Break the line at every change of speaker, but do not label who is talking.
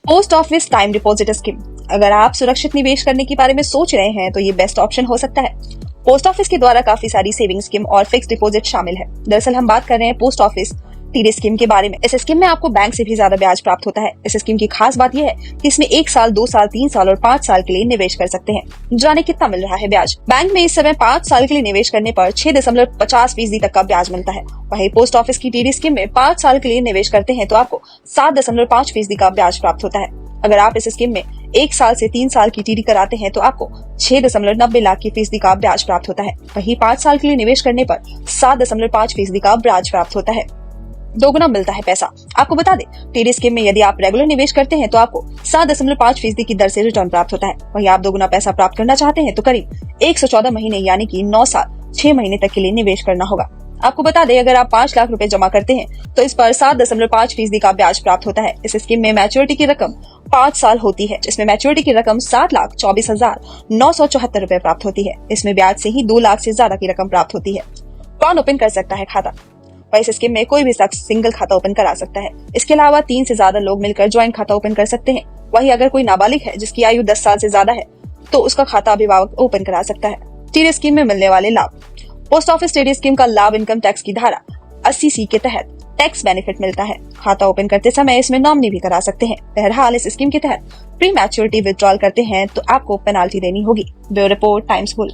Post office time deposit scheme. अगर आप सुरक्षित निवेश करने के बारे में सोच रहे हैं तो ये बेस्ट ऑप्शन हो सकता है। पोस्ट ऑफिस के द्वारा काफी सारी सेविंग स्कीम और फिक्स डिपॉजिट शामिल है। दरअसल हम बात कर रहे हैं पोस्ट ऑफिस टीडी स्कीम के बारे में। इस स्कीम में आपको बैंक से भी ज्यादा ब्याज प्राप्त होता है। इस स्कीम की खास बात यह है कि इसमें 1 साल, 2 साल, 3 साल और 5 साल के लिए निवेश कर सकते हैं। जाने कितना मिल रहा है ब्याज। बैंक में इस समय 5 साल के लिए निवेश करने पर 6.50% तक का ब्याज मिलता है। वहीं पोस्ट ऑफिस की टीडी स्कीम में 5 साल के लिए निवेश करते हैं तो आपको 7.5% का ब्याज प्राप्त होता है। अगर आप इस स्कीम में 1 साल से 3 साल की टीडी कराते हैं तो आपको 6.90 लाख की फीसदी का ब्याज प्राप्त होता है। वहीं 5 साल के लिए निवेश करने पर 7.5% का ब्याज प्राप्त होता है। दोगुना मिलता है पैसा। आपको बता दें, टीडी स्कीम में यदि आप रेगुलर निवेश करते हैं तो आपको 7.5% की दर से रिटर्न प्राप्त होता है। वहीं आप दोगुना पैसा प्राप्त करना चाहते हैं तो करीब 114 महीने यानी कि 9 साल 6 महीने तक के लिए निवेश करना होगा। आपको बता दें, अगर आप 5 लाख रुपए जमा करते हैं तो इस पर 7.5% का ब्याज प्राप्त होता है। इस स्कीम में मैच्योरिटी की रकम 5 साल होती है, जिसमें मैच्योरिटी की रकम 7,24,974 रुपए प्राप्त होती है। इसमें ब्याज से ही 2 लाख से ज्यादा की रकम प्राप्त होती है। कौन ओपन कर सकता है खाता? इस स्कीम में कोई भी शख्स सिंगल खाता ओपन करा सकता है। इसके अलावा 3 से ज्यादा लोग मिलकर ज्वाइंट खाता ओपन कर सकते हैं। वहीं अगर कोई नाबालिग है जिसकी आयु 10 साल से ज्यादा है तो उसका खाता अभिभावक ओपन करा सकता है। टीडी स्कीम में मिलने वाले लाभ। पोस्ट ऑफिस टीडी स्कीम का लाभ इनकम टैक्स की धारा 80C के तहत टैक्स बेनिफिट मिलता है। खाता ओपन करते समय इसमें नॉमिनी भी करा सकते हैं। बहरहाल इस स्कीम के तहत प्री मैच्योरिटी विड्रॉल करते हैं तो आपको पेनाल्टी देनी होगी। Bureau report, times bull.